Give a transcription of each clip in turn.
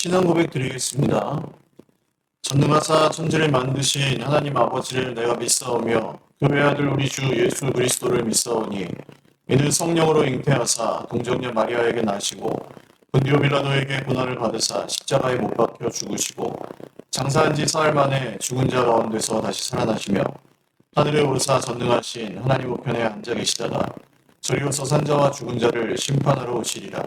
신앙 고백 드리겠습니다. 전능하사 천지를 만드신 하나님 아버지를 내가 믿사오며 그 외아들 우리 주 예수 그리스도를 믿사오니 이는 성령으로 잉태하사 동정녀 마리아에게 나시고 본디오 빌라도에게 고난을 받으사 십자가에 못 박혀 죽으시고 장사한 지 사흘 만에 죽은 자 가운데서 다시 살아나시며 하늘에 오르사 전능하신 하나님 우편에 앉아 계시다가 저리로서 산자와 죽은 자를 심판하러 오시리라.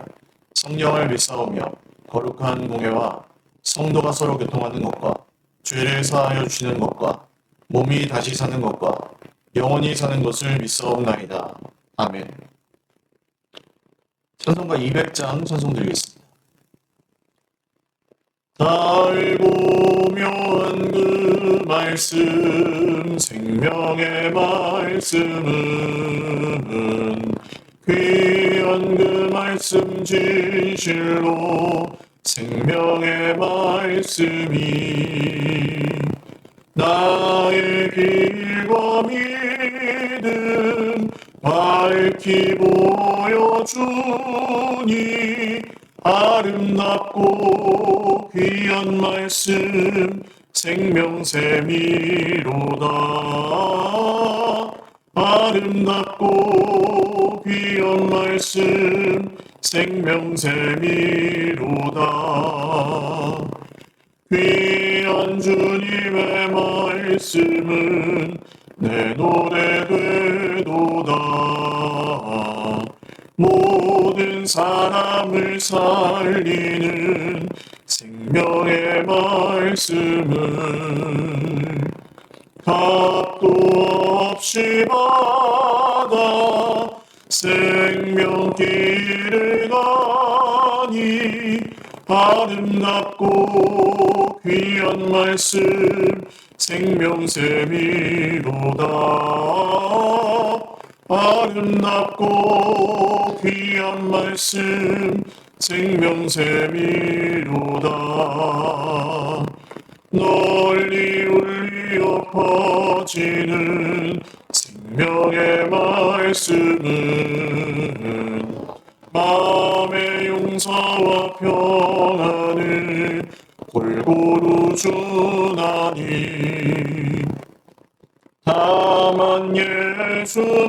성령을 믿사오며 거룩한 공예와 성도가 서로 교통하는 것과 죄를 사하여 주시는 것과 몸이 다시 사는 것과 영원히 사는 것을 믿사옵나이다. 아멘. 찬송가 200장 찬송 드리겠습니다. 달 보면 그 말씀 생명의 말씀은 귀한 그 말씀 진실로 생명의 말씀이 나의 길과 믿음 밝히 보여주니 아름답고 귀한 말씀 생명샘이로다. 아름답고 귀한 말씀 생명샘이로다. 귀한 주님의 말씀은 내 노래 되도다. 모든 사람을 살리는 생명의 말씀을 값도 없이 받아 생명길을 가니 아름답고 귀한 말씀 생명샘이로다. 아름답고 귀한 말씀 생명샘이로다. 널리 울려 퍼지는 생명의 말씀은 마음의 용서와 평안을 골고루 주나니 다만 예수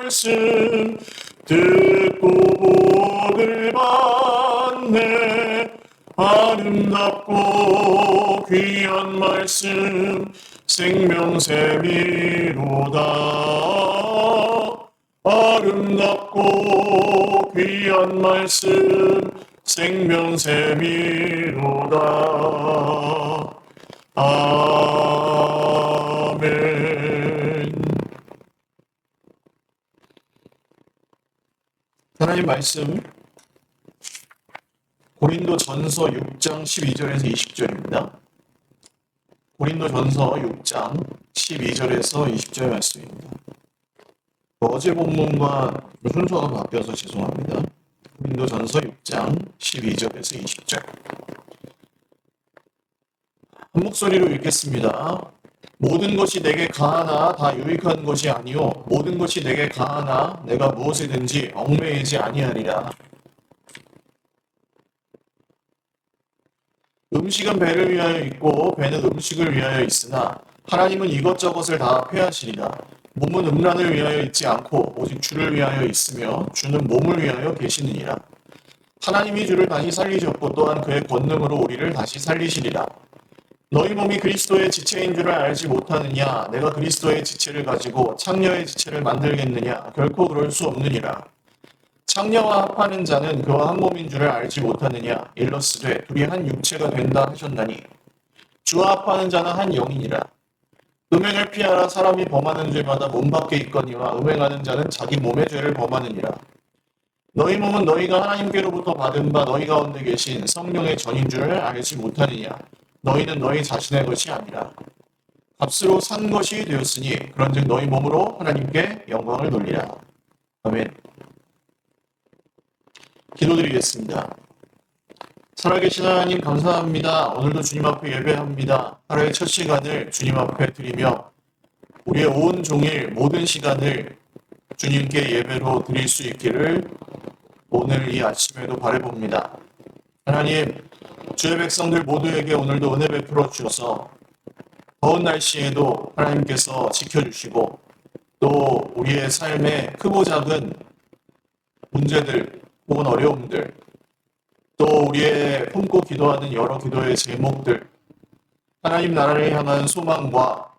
말씀 듣고 복을 받네. 아름답고 귀한 말씀 생명샘이로다. 아름답고 귀한 말씀 생명샘이로다. 아멘. 하나님 말씀 고린도 전서 6장 12절에서 20절입니다. 고린도 전서 6장 12절에서 20절 말씀입니다. 어제 본문과 순서가 바뀌어서 죄송합니다. 고린도 전서 6장 12절에서 20절. 한 목소리로 읽겠습니다. 모든 것이 내게 가하나 다 유익한 것이 아니요 모든 것이 내게 가하나 내가 무엇이든지 얽매이지 아니하리라. 음식은 배를 위하여 있고 배는 음식을 위하여 있으나 하나님은 이것저것을 다 폐하시리라. 몸은 음란을 위하여 있지 않고 오직 주를 위하여 있으며 주는 몸을 위하여 계시느니라. 하나님이 주를 다시 살리셨고 또한 그의 권능으로 우리를 다시 살리시리라. 너희 몸이 그리스도의 지체인 줄을 알지 못하느냐? 내가 그리스도의 지체를 가지고 창녀의 지체를 만들겠느냐? 결코 그럴 수 없느니라. 창녀와 합하는 자는 그와 한 몸인 줄을 알지 못하느냐? 일러스되 둘이 한 육체가 된다 하셨나니 주와 합하는 자는 한 영이니라. 음행을 피하라. 사람이 범하는 죄마다 몸 밖에 있거니와 음행하는 자는 자기 몸의 죄를 범하느니라. 너희 몸은 너희가 하나님께로부터 받은 바 너희 가운데 계신 성령의 전인 줄을 알지 못하느냐? 너희는 너희 자신의 것이 아니라 값으로 산 것이 되었으니 그런즉 너희 몸으로 하나님께 영광을 돌리라. 아멘. 기도드리겠습니다. 살아계신 하나님 감사합니다. 오늘도 주님 앞에 예배합니다. 하루의 첫 시간을 주님 앞에 드리며 우리의 온 종일 모든 시간을 주님께 예배로 드릴 수 있기를 오늘 이 아침에도 바라봅니다. 하나님, 주의 백성들 모두에게 오늘도 은혜 베풀어 주셔서 더운 날씨에도 하나님께서 지켜주시고 또 우리의 삶의 크고 작은 문제들 혹은 어려움들 또 우리의 품고 기도하는 여러 기도의 제목들 하나님 나라를 향한 소망과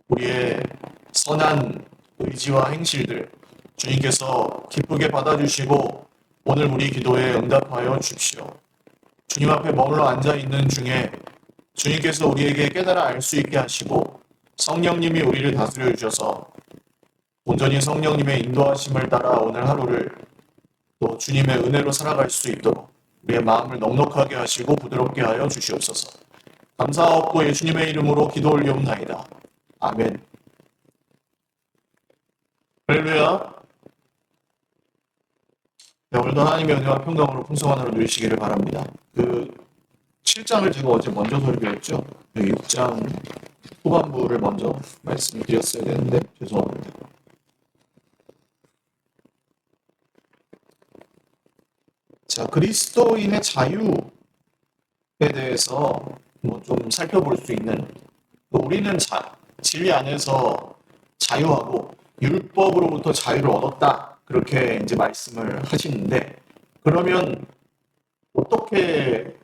우리의 선한 의지와 행실들 주님께서 기쁘게 받아주시고 오늘 우리 기도에 응답하여 주십시오. 주님 앞에 머물러 앉아있는 중에 주님께서 우리에게 깨달아 알 수 있게 하시고 성령님이 우리를 다스려 주셔서 온전히 성령님의 인도하심을 따라 오늘 하루를 또 주님의 은혜로 살아갈 수 있도록 우리의 마음을 넉넉하게 하시고 부드럽게 하여 주시옵소서. 감사하옵고 예수님의 이름으로 기도 올리옵나이다. 아멘. 할렐루야. 네, 오늘도 하나님의 은혜와 평강으로 풍성한 하루 누리시기를 바랍니다. 7장을 제가 어제 먼저 설교했죠. 6장 후반부를 먼저 말씀을 드렸어야 되는데 죄송합니다. 자, 그리스도인의 자유에 대해서 좀 살펴볼 수 있는 우리는 진리 안에서 자유하고 율법으로부터 자유를 얻었다. 그렇게 이제 말씀을 하시는데 그러면 어떻게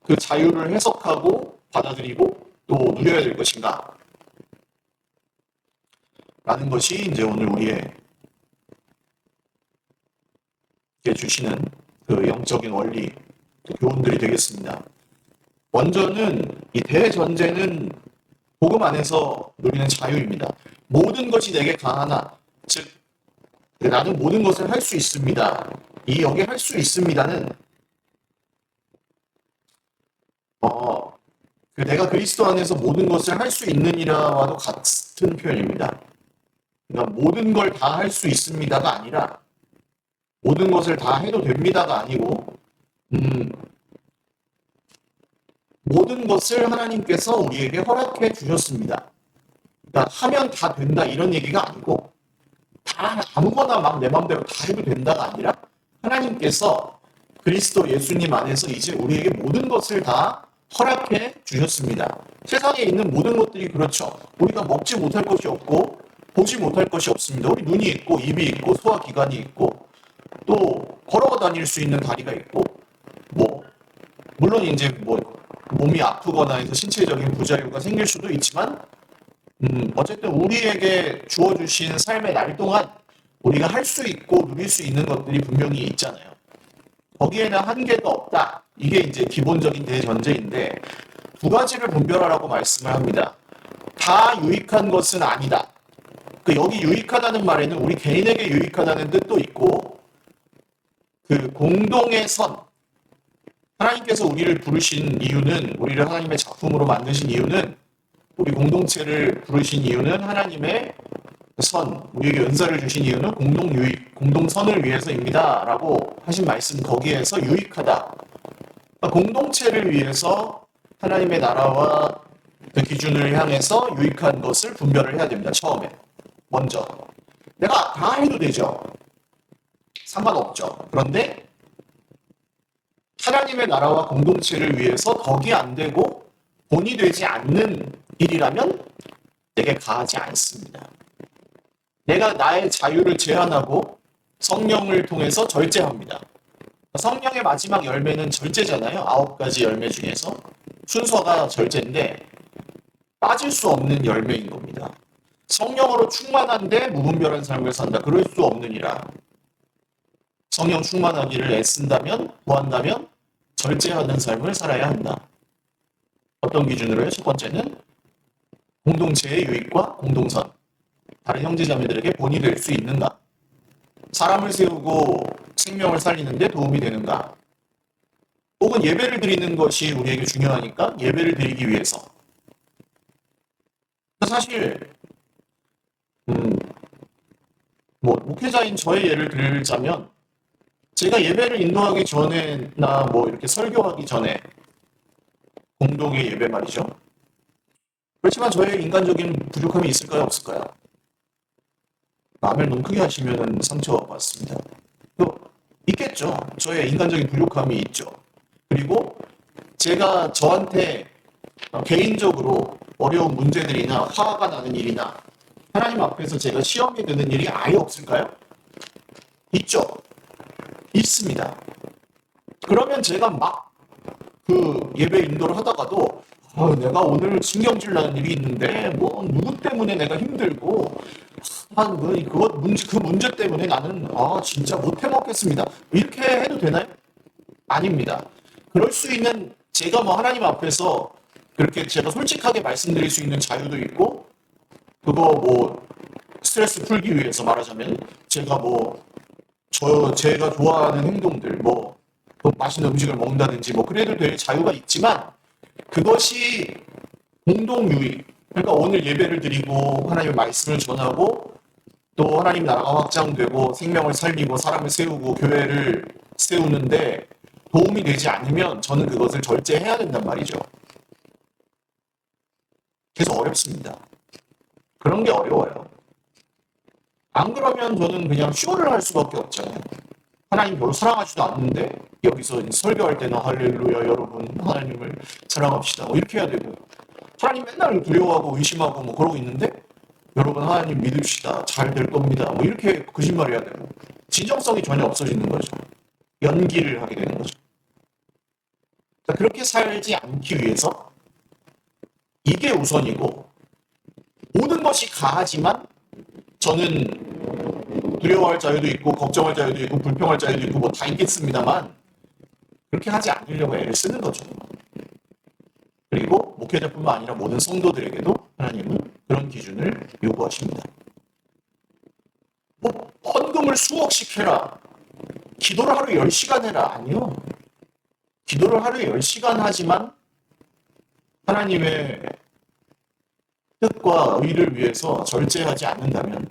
그 자유를 해석하고 받아들이고 또 누려야 될 것인가? 라는 것이 이제 오늘 우리에게 주시는 그 영적인 원리, 교훈들이 되겠습니다. 먼저는 이 대전제는 복음 안에서 누리는 자유입니다. 모든 것이 내게 가하나, 즉 나는 모든 것을 할 수 있습니다. 이 여기 할 수 있습니다는 내가 그리스도 안에서 모든 것을 할 수 있느니라와도 같은 표현입니다. 그러니까 모든 걸 다 할 수 있습니다가 아니라 모든 것을 다 해도 됩니다가 아니고 모든 것을 하나님께서 우리에게 허락해 주셨습니다. 그러니까 하면 다 된다 이런 얘기가 아니고 다 아무거나 막 내 마음대로 다 해도 된다가 아니라 하나님께서 그리스도 예수님 안에서 이제 우리에게 모든 것을 다 허락해 주셨습니다. 세상에 있는 모든 것들이 그렇죠. 우리가 먹지 못할 것이 없고 보지 못할 것이 없습니다. 우리 눈이 있고 입이 있고 소화기관이 있고 또 걸어 다닐 수 있는 다리가 있고 물론 이제 몸이 아프거나 해서 신체적인 부자유가 생길 수도 있지만 어쨌든 우리에게 주어주신 삶의 날 동안 우리가 할 수 있고 누릴 수 있는 것들이 분명히 있잖아요. 거기에는 한계도 없다. 이게 이제 기본적인 대전제인데 두 가지를 분별하라고 말씀을 합니다. 다 유익한 것은 아니다. 여기 유익하다는 말에는 우리 개인에게 유익하다는 뜻도 있고 공동의 선, 하나님께서 우리를 부르신 이유는 우리를 하나님의 작품으로 만드신 이유는 우리 공동체를 부르신 이유는 하나님의 선, 우리에게 은사를 주신 이유는 공동유익, 공동선을 위해서입니다. 라고 하신 말씀 거기에서 유익하다. 공동체를 위해서 하나님의 나라와 그 기준을 향해서 유익한 것을 분별을 해야 됩니다. 처음에. 먼저. 내가 다 해도 되죠. 상관없죠. 그런데 하나님의 나라와 공동체를 위해서 덕이 안 되고 본이 되지 않는 일이라면 내게 가하지 않습니다. 내가 나의 자유를 제한하고 성령을 통해서 절제합니다. 성령의 마지막 열매는 절제잖아요. 9가지 열매 중에서 순서가 절제인데 빠질 수 없는 열매인 겁니다. 성령으로 충만한데 무분별한 삶을 산다. 그럴 수 없느니라. 성령 충만하기를 애쓴다면, 구한다면 절제하는 삶을 살아야 한다. 어떤 기준으로요? 첫 번째는 공동체의 유익과 공동선. 다른 형제자매들에게 본이 될 수 있는가? 사람을 세우고 생명을 살리는데 도움이 되는가? 혹은 예배를 드리는 것이 우리에게 중요하니까 예배를 드리기 위해서. 사실 목회자인 저의 예를 들자면 제가 예배를 인도하기 전에나 이렇게 설교하기 전에 공동의 예배 말이죠. 그렇지만 저의 인간적인 부족함이 있을까요? 없을까요? 마음을 너무 크게 하시면 상처받습니다. 있겠죠. 저의 인간적인 부족함이 있죠. 그리고 제가 저한테 개인적으로 어려운 문제들이나 화가 나는 일이나 하나님 앞에서 제가 시험에 드는 일이 아예 없을까요? 있죠. 있습니다. 그러면 제가 막 그 예배 인도를 하다가도 내가 오늘 신경질 나는 일이 있는데 뭐 누구 때문에 내가 힘들고 그 문제 때문에 나는 진짜 못 해먹겠습니다. 이렇게 해도 되나요? 아닙니다. 그럴 수 있는 제가 뭐 하나님 앞에서 그렇게 제가 솔직하게 말씀드릴 수 있는 자유도 있고 그거 뭐 스트레스 풀기 위해서 말하자면 제가 제가 좋아하는 행동들 뭐 맛있는 음식을 먹는다든지 뭐 그래도 될 자유가 있지만 그것이 공동 유익 그러니까 오늘 예배를 드리고 하나님의 말씀을 전하고 또 하나님 나라가 확장되고 생명을 살리고 사람을 세우고 교회를 세우는데 도움이 되지 않으면 저는 그것을 절제해야 된단 말이죠. 그래서 어렵습니다. 그런 게 어려워요. 안 그러면 저는 그냥 쇼를 할 수밖에 없잖아요. 하나님 별로 사랑하지도 않는데 여기서 설교할 때는 할렐루야 여러분 하나님을 사랑합시다 뭐 이렇게 해야 되고 하나님 맨날 두려워하고 의심하고 뭐 그러고 있는데 여러분 하나님 믿읍시다 잘 될 겁니다 뭐 이렇게 거짓말해야 되고 진정성이 전혀 없어지는 거죠. 연기를 하게 되는 거죠. 그렇게 살지 않기 위해서 이게 우선이고 모든 것이 가하지만 저는 두려워할 자유도 있고 걱정할 자유도 있고 불평할 자유도 있고 뭐 다 있겠습니다만 그렇게 하지 않으려고 애를 쓰는 거죠. 그리고 목회자뿐만 아니라 모든 성도들에게도 하나님은 그런 기준을 요구하십니다. 뭐 헌금을 수억씩 해라. 기도를 하루에 10시간 해라. 아니요. 기도를 하루에 10시간 하지만 하나님의 뜻과 의를 위해서 절제하지 않는다면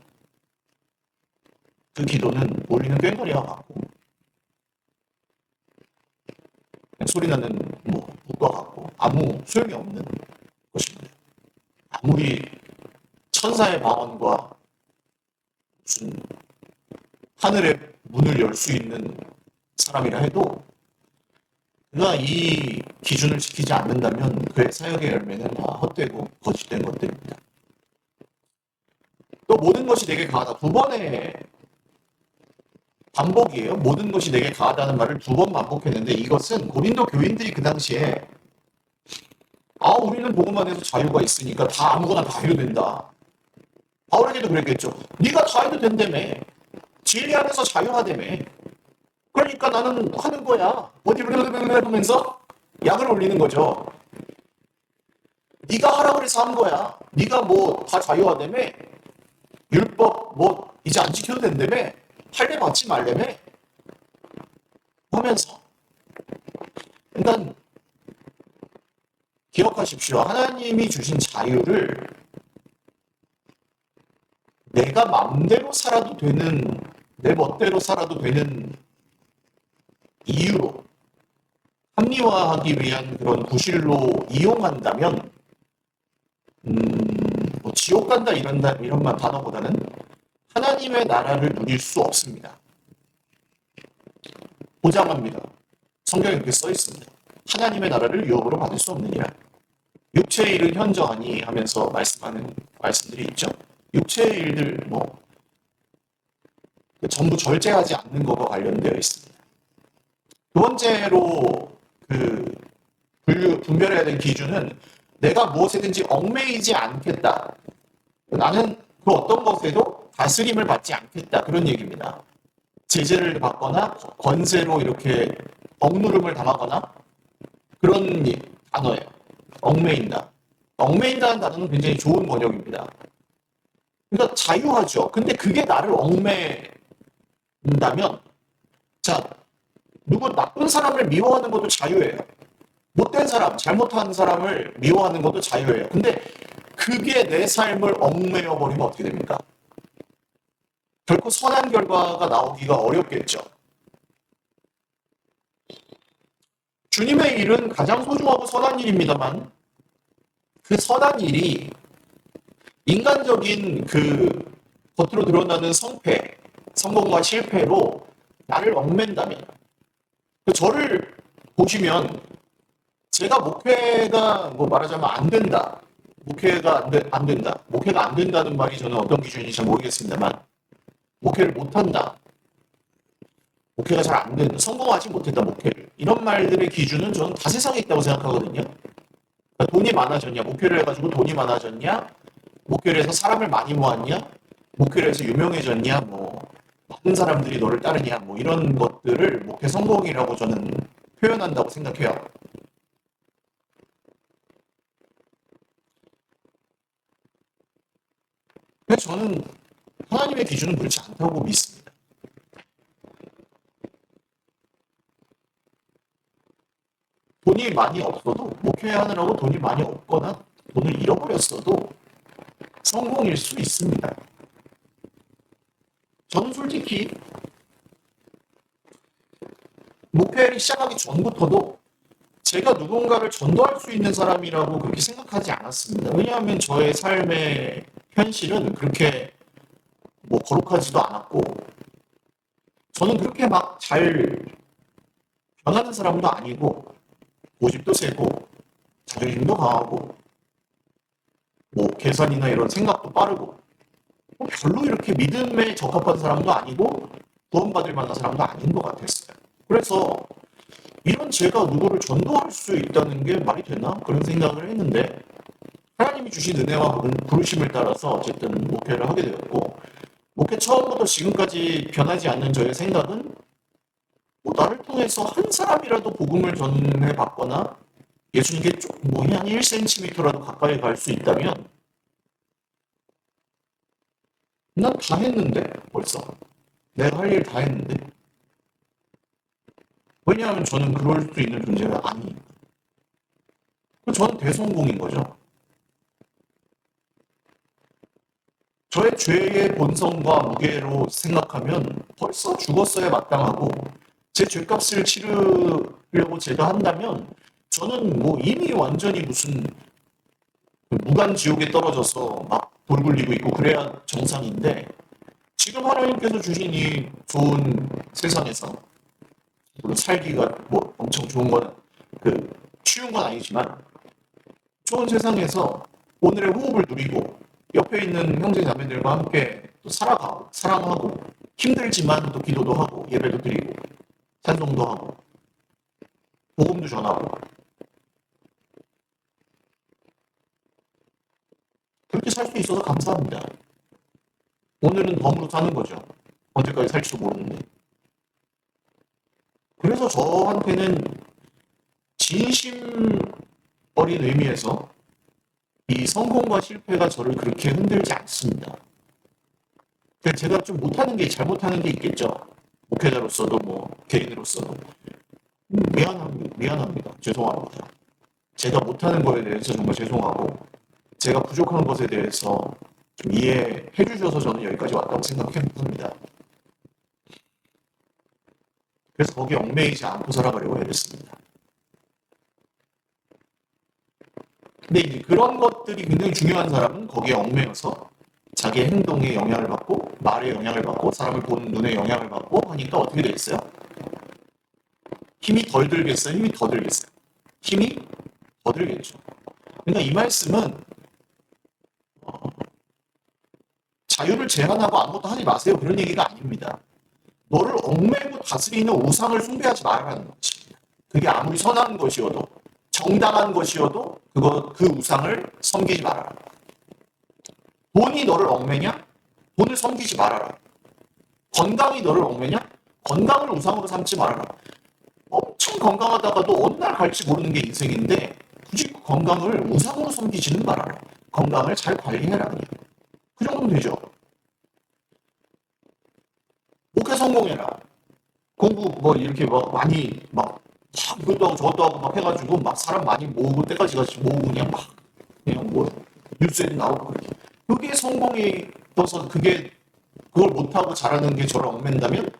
그 기도는 올리는 꽹과리와 같고 소리나는 묵과 같고 아무 소용이 없는 것입니다. 아무리 천사의 방언과 무슨 하늘의 문을 열 수 있는 사람이라 해도 그가 이 기준을 지키지 않는다면 그의 사역의 열매는 다 헛되고 거짓된 것들입니다. 또 모든 것이 내게 가하다. 두 번의 반복이에요. 모든 것이 내게 가하다는 말을 두 번 반복했는데 이것은 고린도 교인들이 그 당시에 우리는 복음 안에서 자유가 있으니까 다 아무거나 다 해도 된다. 바울에게도 그랬겠죠. 네가 다 해도 된다며. 진리 안에서 자유하다며. 그러니까 나는 하는 거야. 어디 하면서 약을 올리는 거죠. 네가 하라 그래서 한 거야. 네가 뭐 다 자유하다며. 율법 뭐 이제 안 지켜도 된다며. 할례 받지 말라며. 하면서 그러니까 기억하십시오. 하나님이 주신 자유를 내가 마음대로 살아도 되는 내 멋대로 살아도 되는 이유로 합리화하기 위한 그런 구실로 이용한다면 뭐 지옥 간다 이런 단어보다는 하나님의 나라를 누릴 수 없습니다. 보장합니다. 성경에 그렇게 써 있습니다. 하나님의 나라를 유업으로 받을 수 없느니라. 육체의 일은 현저하니 하면서 말씀하는 말씀들이 있죠. 육체의 일들 전부 절제하지 않는 것과 관련되어 있습니다. 두 번째로 분별해야 될 기준은 내가 무엇에든지 얽매이지 않겠다. 나는 그 어떤 것에도 다스림을 받지 않겠다. 그런 얘기입니다. 제재를 받거나 권세로 이렇게 억누름을 당하거나 그런 단어예요. 얽매인다. 얽매인다는 단어는 굉장히 좋은 번역입니다. 그러니까 자유하죠. 근데 그게 나를 얽매인다면 누구 나쁜 사람을 미워하는 것도 자유예요. 못된 사람, 잘못한 사람을 미워하는 것도 자유예요. 근데 그게 내 삶을 얽매여 버리면 어떻게 됩니까? 결코 선한 결과가 나오기가 어렵겠죠. 주님의 일은 가장 소중하고 선한 일입니다만 그 선한 일이 인간적인 겉으로 드러나는 성공과 실패로 나를 얽맨다면 저를 보시면 제가 목회가 뭐 말하자면 안 된다. 안 된다. 목회가 안 된다는 말이 저는 어떤 기준인지 잘 모르겠습니다만, 목회를 못 한다. 목회가 잘 안 된다. 성공하지 못했다, 목회를. 이런 말들의 기준은 저는 다 세상에 있다고 생각하거든요. 그러니까 돈이 많아졌냐, 목회를 해가지고 돈이 많아졌냐, 목회를 해서 사람을 많이 모았냐, 목회를 해서 유명해졌냐, 뭐, 많은 사람들이 너를 따르냐, 뭐, 이런 것들을 목회 성공이라고 저는 표현한다고 생각해요. 그래서 저는 하나님의 기준은 그렇지 않다고 믿습니다. 돈이 많이 없어도, 목회하느라고 돈이 많이 없거나 돈을 잃어버렸어도 성공일 수 있습니다. 저는 솔직히 목회를 시작하기 전부터도 제가 누군가를 전도할 수 있는 사람이라고 그렇게 생각하지 않았습니다. 왜냐하면 저의 삶의 현실은 그렇게 뭐 거룩하지도 않았고, 저는 그렇게 막 잘 변하는 사람도 아니고, 고집도 세고, 자존심도 강하고, 뭐 계산이나 이런 생각도 빠르고, 뭐 별로 이렇게 믿음에 적합한 사람도 아니고, 구원받을 만한 사람도 아닌 것 같았어요. 그래서 이런 제가 누구를 전도할 수 있다는 게 말이 되나? 그런 생각을 했는데, 하나님이 주신 은혜와 부르심을 따라서 어쨌든 목회를 하게 되었고, 목회 처음부터 지금까지 변하지 않는 저의 생각은 뭐 나를 통해서 한 사람이라도 복음을 전해 받거나 예수님께 한 1cm라도 가까이 갈 수 있다면 난 다 했는데 벌써 내가 할 일 다 했는데 왜냐하면 저는 그럴 수 있는 존재가 아니에요. 저는 대성공인 거죠. 저의 죄의 본성과 무게로 생각하면 벌써 죽었어야 마땅하고 제 죄값을 치르려고 제가 한다면 저는 뭐 이미 완전히 무슨 무간 지옥에 떨어져서 막 돌 굴리고 있고 그래야 정상인데 지금 하나님께서 주신 이 좋은 세상에서 물론 살기가 뭐 엄청 좋은 건 쉬운 건 아니지만 좋은 세상에서 오늘의 호흡을 누리고 옆에 있는 형제 자매들과 함께 또 살아가고 사랑하고 힘들지만 또 기도도 하고 예배도 드리고 찬송도 하고 복음도 전하고 그렇게 살 수 있어서 감사합니다. 오늘은 덤으로 사는 거죠. 언제까지 살지도 모르는데. 그래서 저한테는 진심 어린 의미에서 이 성공과 실패가 저를 그렇게 흔들지 않습니다. 제가 좀 못하는 게 잘못하는 게 있겠죠. 목회자로서도 뭐 개인으로서도 미안합니다. 죄송합니다. 제가 못하는 거에 대해서 정말 죄송하고 제가 부족한 것에 대해서 좀 이해해 주셔서 저는 여기까지 왔다고 생각합니다. 그래서 거기에 얽매이지 않고 살아가려고 애랬습니다. 근데 이제 그런 것들이 굉장히 중요한 사람은 거기에 얽매여서 자기의 행동에 영향을 받고 말에 영향을 받고 사람을 보는 눈에 영향을 받고 하니까 어떻게 되겠어요? 힘이 덜 들겠어요? 힘이 더 들겠어요? 힘이 더 들겠죠. 그러니까 이 말씀은 자유를 제한하고 아무것도 하지 마세요. 그런 얘기가 아닙니다. 너를 얽매고 다스리는 우상을 숭배하지 말라는 것입니다. 그게 아무리 선한 것이어도 정당한 것이어도 그 우상을 섬기지 말아라. 돈이 너를 얽매냐? 돈을 섬기지 말아라. 건강이 너를 얽매냐? 건강을 우상으로 삼지 말아라. 엄청 건강하다가도 어느 날 갈지 모르는 게 인생인데 굳이 건강을 우상으로 섬기지는 말아라. 건강을 잘 관리해라. 그냥. 그 정도면 되죠. 목회 성공해라. 공부 뭐 이렇게 막 많이 막 이것도 하고 저것도 하고 막 해가지고 막 사람 많이 모으고 때까지 같이 모으고 그냥 뭐 뉴스에도 나오고 그렇게. 그게 성공이 떠서 그걸 못하고 잘하는 게 저를 얽맨다면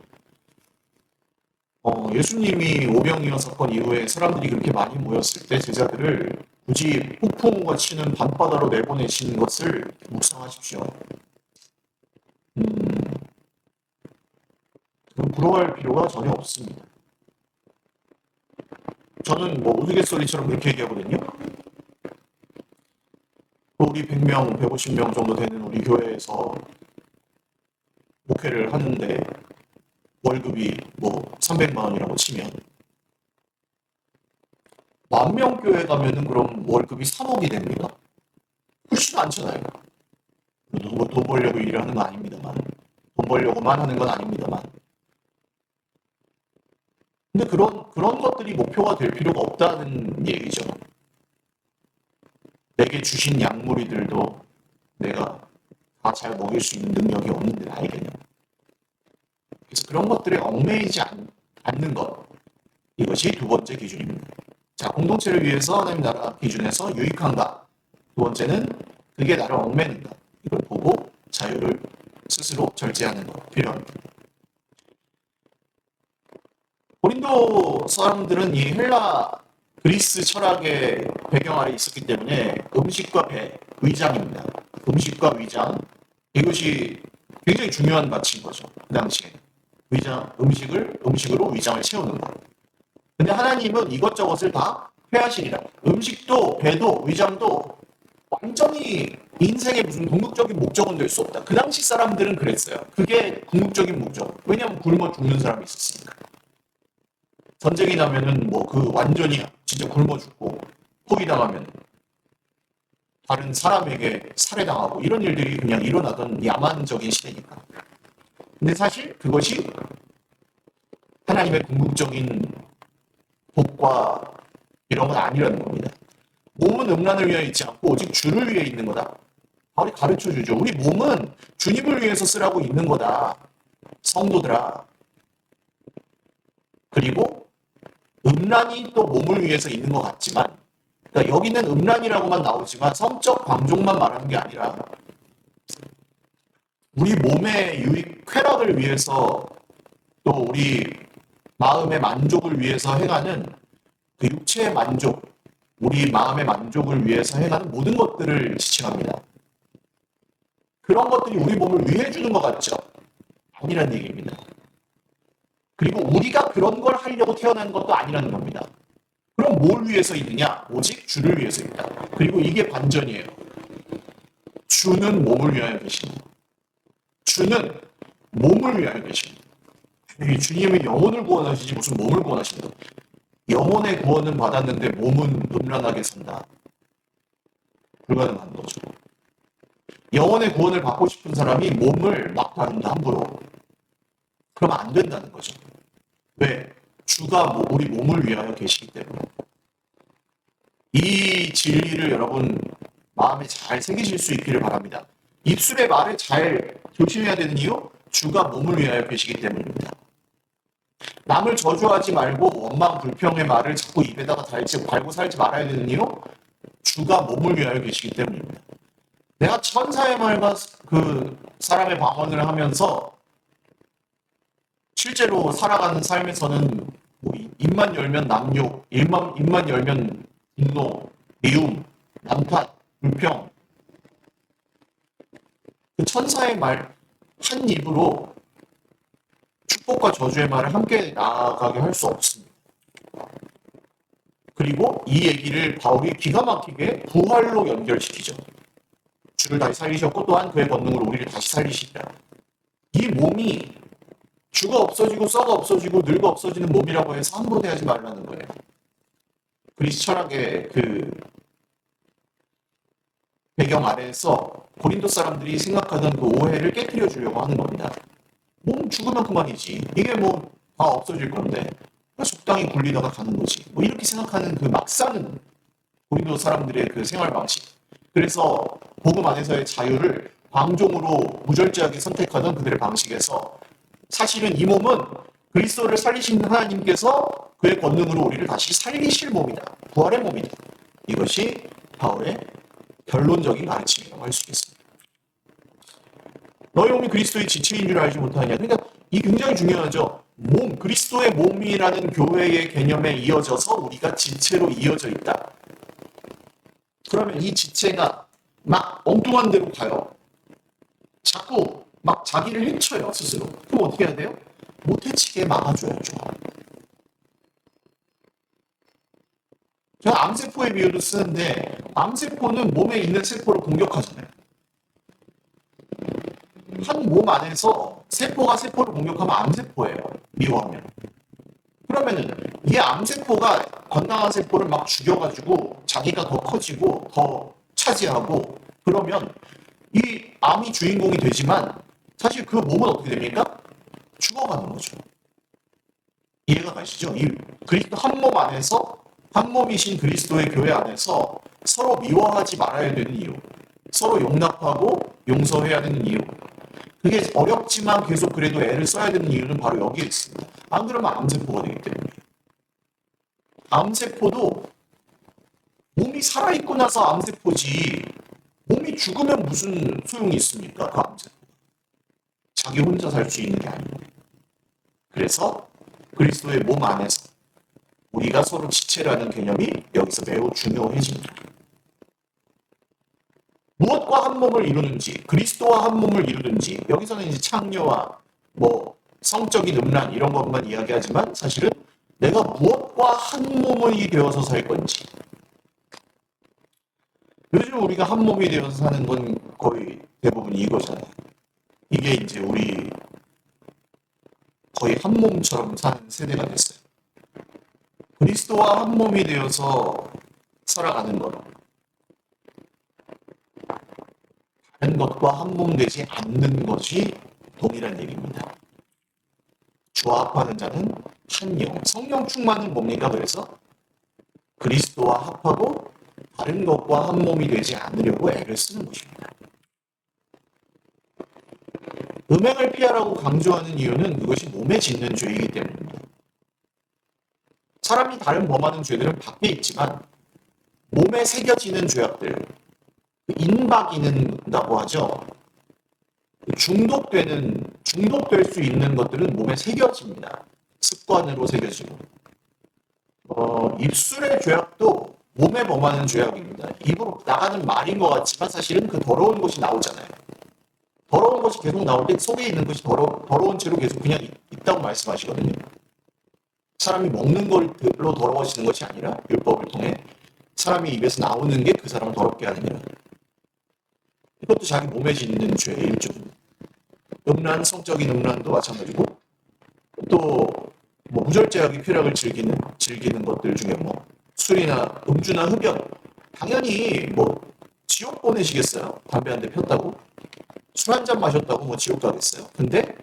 예수님이 오병이어 사건 이후에 사람들이 그렇게 많이 모였을 때 제자들을 굳이 폭풍우가 치는 밤바다로 내보내신 것을 묵상하십시오. 그럼 부러워할 필요가 전혀 없습니다. 저는 뭐 우스갯소리처럼 그렇게 얘기하거든요. 우리 100명, 150명 정도 되는 우리 교회에서 목회를 하는데 월급이 뭐 300만 원이라고 치면 10,000명 교회 가면은 그럼 월급이 3억이 됩니다. 그렇지도 않잖아요. 뭐 돈 벌려고 일을 하는 건 아닙니다만, 돈 벌려고만 하는 건 아닙니다만. 근데 그런 것들이 목표가 될 필요가 없다는 얘기죠. 내게 주신 약물이들도 내가 다 잘 먹일 수 있는 능력이 없는데 나에게는. 그래서 그런 것들에 얽매이지 않는 것. 이것이 두 번째 기준입니다. 자, 공동체를 위해서 하나님 나라 기준에서 유익한가? 두 번째는 그게 나를 얽매는가? 이걸 보고 자유를 스스로 절제하는 것 필요합니다. 고린도 사람들은 이 헬라 그리스 철학의 배경 아래 있었기 때문에 음식과 배, 위장입니다. 음식과 위장, 이것이 굉장히 중요한 가치인 거죠. 그 당시에. 음식으로 위장을 채우는 것. 근데 하나님은 이것저것을 다 회하시리라. 음식도, 배도, 위장도 완전히 인생의 무슨 궁극적인 목적은 될 수 없다. 그 당시 사람들은 그랬어요. 그게 궁극적인 목적. 왜냐하면 굶어 죽는 사람이 있었으니까. 전쟁이 나면은 뭐 그 완전히 진짜 굶어 죽고 포위당하면 다른 사람에게 살해당하고 이런 일들이 그냥 일어나던 야만적인 시대니까. 근데 사실 그것이 하나님의 궁극적인 복과 이런 건 아니라는 겁니다. 몸은 음란을 위하여 있지 않고 오직 주를 위해 있는 거다. 바울이 가르쳐 주죠. 우리 몸은 주님을 위해서 쓰라고 있는 거다. 성도들아. 그리고 음란이 또 몸을 위해서 있는 것 같지만, 그러니까 여기는 음란이라고만 나오지만 성적 방종만 말하는 게 아니라 우리 몸의 유익, 쾌락을 위해서 또 우리 마음의 만족을 위해서 해가는 그 육체의 만족, 우리 마음의 만족을 위해서 해가는 모든 것들을 지칭합니다. 그런 것들이 우리 몸을 위해 주는 것 같죠? 아니란 얘기입니다. 그리고 우리가 그런 걸 하려고 태어난 것도 아니라는 겁니다. 그럼 뭘 위해서 있느냐? 오직 주를 위해서 있다. 그리고 이게 반전이에요. 주는 몸을 위하여 계십니다. 주는 몸을 위하여 계십니다. 주님이 영혼을 구원하시지 무슨 몸을 구원하신다. 영혼의 구원은 받았는데 몸은 음란하게 산다. 불가능한 거죠. 영혼의 구원을 받고 싶은 사람이 몸을 막 다룬다 함부로. 그러면 안 된다는 거죠. 왜? 주가 우리 몸을 위하여 계시기 때문에. 이 진리를 여러분 마음에 잘 새기실 수 있기를 바랍니다. 입술의 말을 잘 조심해야 되는 이유? 주가 몸을 위하여 계시기 때문입니다. 남을 저주하지 말고 원망 불평의 말을 자꾸 입에다가 달고 살지 말아야 되는 이유? 주가 몸을 위하여 계시기 때문입니다. 내가 천사의 말과 그 사람의 방언을 하면서 실제로 살아가는 삶에서는 뭐 입만 열면 남욕, 입만 열면 분노, 미움, 난탓, 불평. 그 천사의 말 한 입으로 축복과 저주의 말을 함께 나아가게 할 수 없습니다. 그리고 이 얘기를 바울이 기가 막히게 부활로 연결시키죠. 주를 다시 살리셨고 또한 그의 권능으로 우리를 다시 살리시리라. 이 몸이 주가 없어지고 썩어 없어지고 늙어 없어지는 몸이라고 해서 함부로 대하지 말라는 거예요. 그리스 철학의 그 배경 아래에서 고린도 사람들이 생각하던 그 오해를 깨뜨려 주려고 하는 겁니다. 몸 죽으면 그만이지. 이게 뭐 다 없어질 건데 적당히 굴리다가 가는 거지. 뭐 이렇게 생각하는 그 막 사는 고린도 사람들의 그 생활 방식. 그래서 복음 안에서의 자유를 방종으로 무절제하게 선택하던 그들의 방식에서 사실은 이 몸은 그리스도를 살리신 하나님께서 그의 권능으로 우리를 다시 살리실 몸이다. 부활의 몸이다. 이것이 바울의 결론적인 가르침이라고 할 수 있겠습니다. 너희 몸이 그리스도의 지체인 줄 알지 못하냐. 그러니까 이 굉장히 중요하죠. 몸, 그리스도의 몸이라는 교회의 개념에 이어져서 우리가 지체로 이어져 있다. 그러면 이 지체가 막 엉뚱한 데로 가요. 자꾸 막 자기를 해쳐요, 스스로. 그럼 어떻게 해야 돼요? 못 해치게 막아줘야죠. 제가 암세포의 비유도 쓰는데 암세포는 몸에 있는 세포를 공격하잖아요. 한 몸 안에서 세포가 세포를 공격하면 암세포예요. 미워하면. 그러면은 이 암세포가 건강한 세포를 막 죽여가지고 자기가 더 커지고 더 차지하고 그러면 이 암이 주인공이 되지만 사실 그 몸은 어떻게 됩니까? 죽어가는 거죠. 이해가 가시죠? 이 그리스도 한 몸 안에서 한 몸이신 그리스도의 교회 안에서 서로 미워하지 말아야 되는 이유, 서로 용납하고 용서해야 되는 이유, 그게 어렵지만 계속 그래도 애를 써야 되는 이유는 바로 여기에 있습니다. 안 그러면 암세포가 되기 때문이에요. 암세포도 몸이 살아있고 나서 암세포지 몸이 죽으면 무슨 소용이 있습니까? 그 암세포. 자기 혼자 살 수 있는 게 아닌데. 그래서 그리스도의 몸 안에서 우리가 서로 지체라는 개념이 여기서 매우 중요해집니다. 무엇과 한 몸을 이루는지, 그리스도와 한 몸을 이루는지, 여기서는 이제 창녀와 뭐 성적인 음란 이런 것만 이야기하지만 사실은 내가 무엇과 한 몸이 되어서 살 건지. 요즘 우리가 한 몸이 되어서 사는 건 거의 대부분 이거잖아요. 이게 이제 우리 거의 한 몸처럼 사는 세대가 됐어요. 그리스도와 한 몸이 되어서 살아가는 것. 다른 것과 한 몸 되지 않는 것이 동일한 얘기입니다. 조합하는 자는 한 영. 성령 충만은 뭡니까? 그래서 그리스도와 합하고 다른 것과 한 몸이 되지 않으려고 애를 쓰는 것입니다. 음행을 피하라고 강조하는 이유는 그것이 몸에 짓는 죄이기 때문입니다. 사람이 다른 범하는 죄들은 밖에 있지만 몸에 새겨지는 죄악들, 인박이는다고 하죠. 중독될 수 있는 것들은 몸에 새겨집니다. 습관으로 새겨지고. 입술의 죄악도 몸에 범하는 죄악입니다. 입으로 나가는 말인 것 같지만 사실은 그 더러운 것이 나오잖아요. 더러운 것이 계속 나올 때 속에 있는 것이 더러운 채로 계속 그냥 있다고 말씀하시거든요. 사람이 먹는 걸로 더러워지는 것이 아니라 율법을 통해 사람이 입에서 나오는 게 그 사람을 더럽게 하는 거예요. 이것도 자기 몸에 짓는 죄의 일종입니다. 음란, 성적인 음란도 마찬가지고 또 뭐 무절제하게 쾌락을 즐기는 것들 중에 뭐 술이나 음주나 흡연 당연히 뭐 지옥 보내시겠어요? 담배 한 대 폈다고? 술 한 잔 마셨다고 뭐 지옥 가겠어요? 근데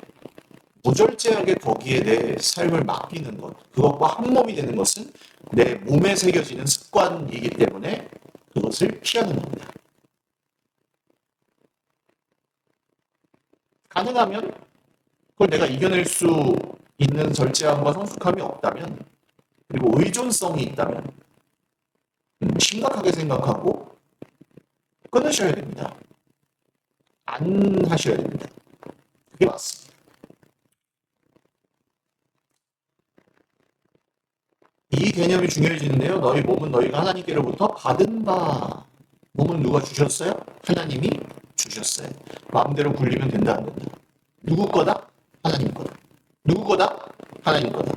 무절제하게 거기에 내 삶을 맡기는 것, 그것과 한 몸이 되는 것은 내 몸에 새겨지는 습관이기 때문에 그것을 피하는 겁니다. 가능하면 그걸 내가 이겨낼 수 있는 절제함과 성숙함이 없다면 그리고 의존성이 있다면 심각하게 생각하고 끊으셔야 됩니다. 안 하셔야 됩니다. 그게 맞습니다. 이 개념이 중요해지는데요. 너희 몸은 너희가 하나님께로부터 받은 바. 몸은 누가 주셨어요? 하나님이 주셨어요. 마음대로 굴리면 된다 안 된다. 누구 거다? 하나님 거다. 누구 거다? 하나님 거다.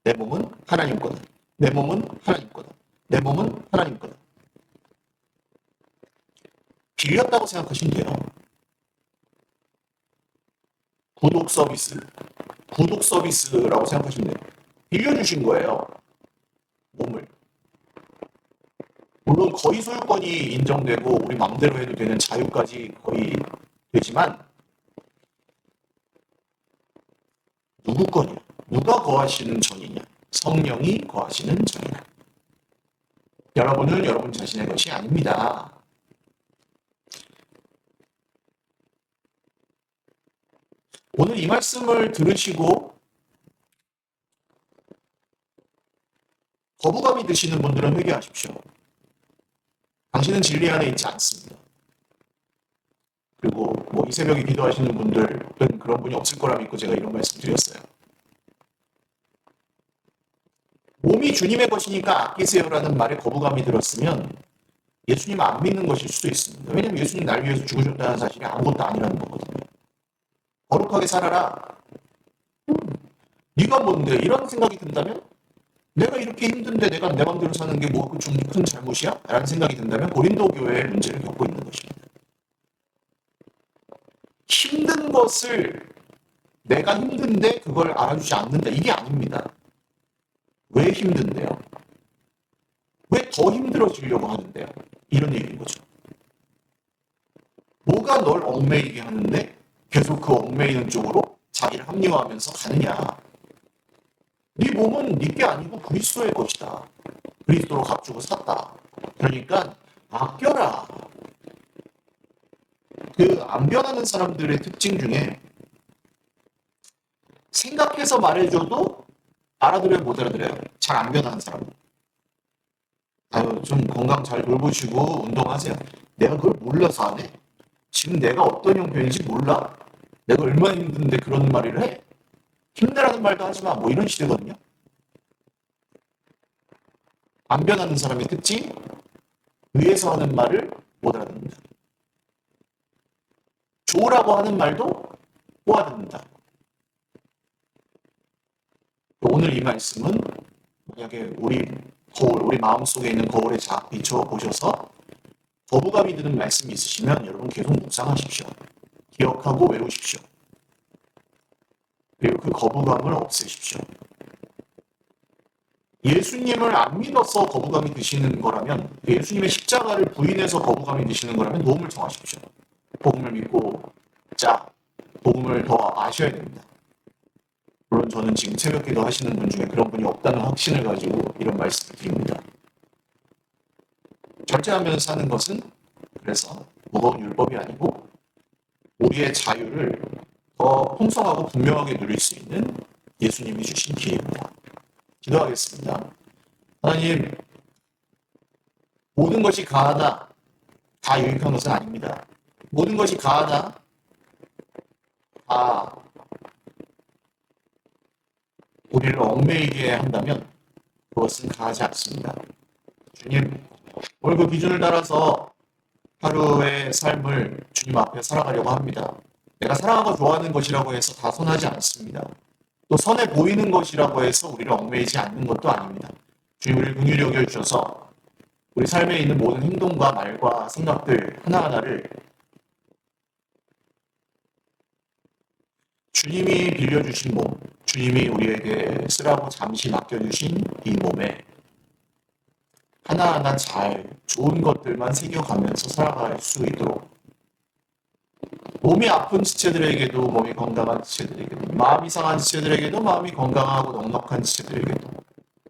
내 몸은 하나님 거다. 내 몸은 하나님 거다. 내 몸은 하나님 거다. 빌렸다고 생각하시면 돼요. 구독 서비스라고 생각하시면 돼요. 빌려주신 거예요. 몸을. 물론 거의 소유권이 인정되고 우리 마음대로 해도 되는 자유까지 거의 되지만 누구 거냐? 누가 거하시는 전이냐? 성령이 거하시는 전이냐? 여러분은 여러분 자신의 것이 아닙니다. 오늘 이 말씀을 들으시고 거부감이 드시는 분들은 회개하십시오. 당신은 진리 안에 있지 않습니다. 그리고 뭐 이 새벽에 기도하시는 분들은 그런 분이 없을 거라 믿고 제가 이런 말씀 드렸어요. 몸이 주님의 것이니까 아끼세요라는 말에 거부감이 들었으면 예수님 안 믿는 것일 수도 있습니다. 왜냐하면 예수님 날 위해서 죽으셨다는 사실이 아무것도 아니라는 거거든요. 거룩하게 살아라. 네가 뭔데? 이런 생각이 든다면 내가 이렇게 힘든데 내가 내 맘대로 사는 게 뭐 좀 큰 잘못이야? 라는 생각이 든다면 고린도 교회의 문제를 겪고 있는 것입니다. 힘든 것을 내가 힘든데 그걸 알아주지 않는다. 이게 아닙니다. 왜 힘든데요? 왜 더 힘들어지려고 하는데요? 이런 얘기인 거죠. 뭐가 널 얽매이게 하는데 계속 그 얽매이는 쪽으로 자기를 합리화하면서 가느냐. 네 몸은 네 게 아니고 그리스도의 것이다. 그리스도로 값주고 샀다. 그러니까 아껴라. 그 안 변하는 사람들의 특징 중에 생각해서 말해줘도 알아들어요, 못 알아들어요? 잘 안 변하는 사람. 아유, 좀 건강 잘 돌보시고 운동하세요. 내가 그걸 몰라서 안 해? 지금 내가 어떤 형편인지 몰라? 내가 얼마나 힘든데 그런 말을 해? 힘내라는 말도 하지 마. 뭐 이런 시대거든요. 안 변하는 사람의 특징, 위에서 하는 말을 못 알아듣는다. 좋으라고 하는 말도 못 알아듣는다. 오늘 이 말씀은 만약에 우리 거울, 우리 마음속에 있는 거울에 잘 비춰보셔서 거부감이 드는 말씀이 있으시면 여러분 계속 묵상하십시오. 기억하고 외우십시오. 그리고 그 거부감을 없애십시오. 예수님을 안 믿어서 거부감이 드시는 거라면, 예수님의 십자가를 부인해서 거부감이 드시는 거라면 도움을 청하십시오. 복음을 믿고 복음을 더 아셔야 됩니다. 물론 저는 지금 새벽기도 하시는 분 중에 그런 분이 없다는 확신을 가지고 이런 말씀을 드립니다. 절제하면서 사는 것은 그래서 무거운 율법이 아니고 우리의 자유를 더 풍성하고 분명하게 누릴 수 있는 예수님이 주신 기회입니다. 기도하겠습니다. 하나님, 모든 것이 가하나 다 유익한 것은 아닙니다. 모든 것이 가하나 다 우리를 얽매이게 한다면 그것은 가하지 않습니다. 주님, 오늘 그 기준을 따라서 하루의 삶을 주님 앞에 살아가려고 합니다. 내가 사랑하고 좋아하는 것이라고 해서 다 선하지 않습니다. 또 선해 보이는 것이라고 해서 우리를 얽매이지 않는 것도 아닙니다. 주님, 우리를 긍휼히 여겨주셔서 우리 삶에 있는 모든 행동과 말과 생각들 하나하나를 주님이 빌려주신 몸, 주님이 우리에게 쓰라고 잠시 맡겨주신 이 몸에 하나하나 잘 좋은 것들만 새겨가면서 살아갈 수 있도록 몸이 아픈 지체들에게도 몸이 건강한 지체들에게도 마음이 상한 지체들에게도 마음이 건강하고 넉넉한 지체들에게도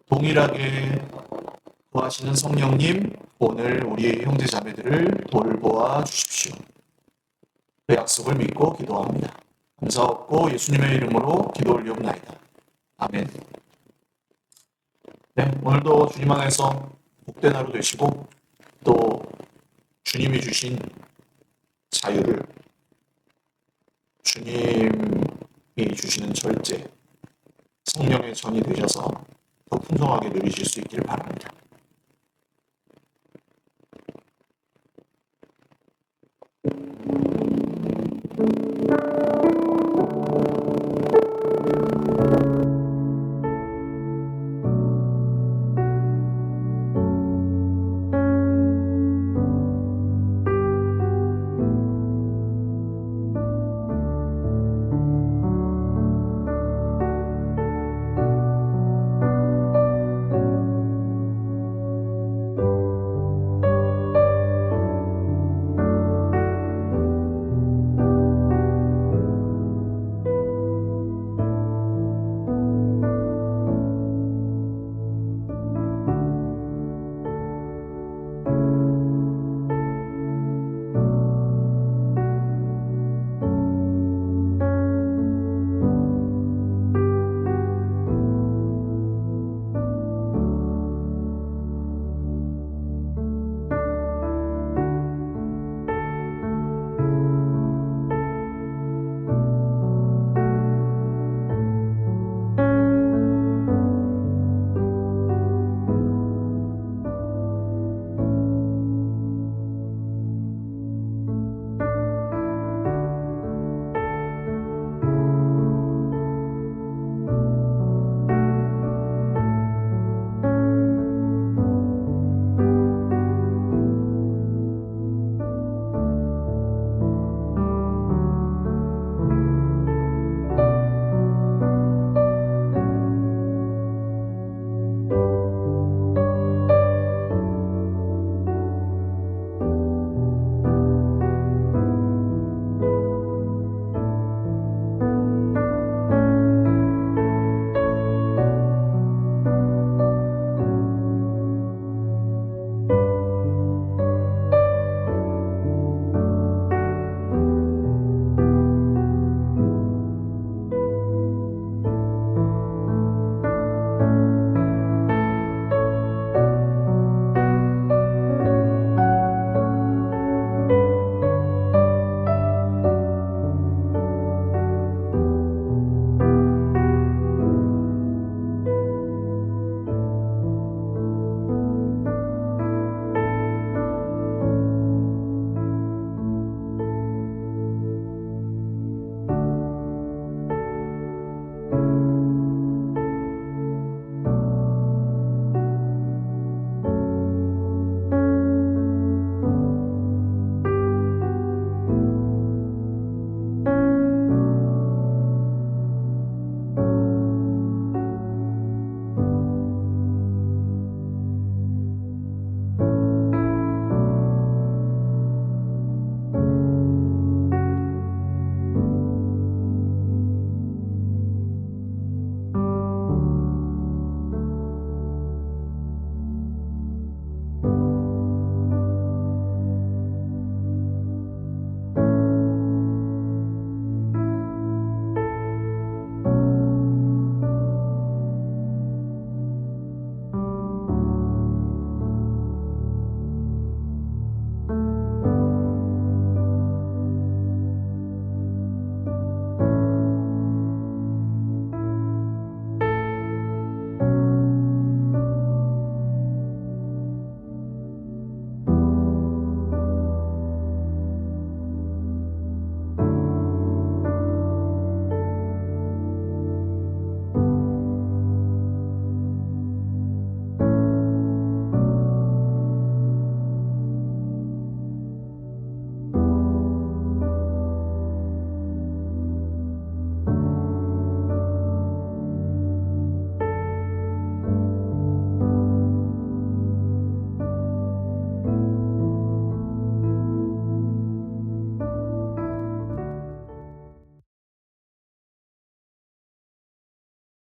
동일하게 구하시는 성령님, 오늘 우리의 형제 자매들을 돌보아 주십시오. 그 약속을 믿고 기도합니다. 감사하고 예수님의 이름으로 기도 올리옵나이다. 아멘. 네, 오늘도 주님 안에서 복된 하루 되시고 또 주님이 주신 자유를 주님이 주시는 절제 성령의 전이 되셔서 더 풍성하게 누리실 수 있기를 바랍니다.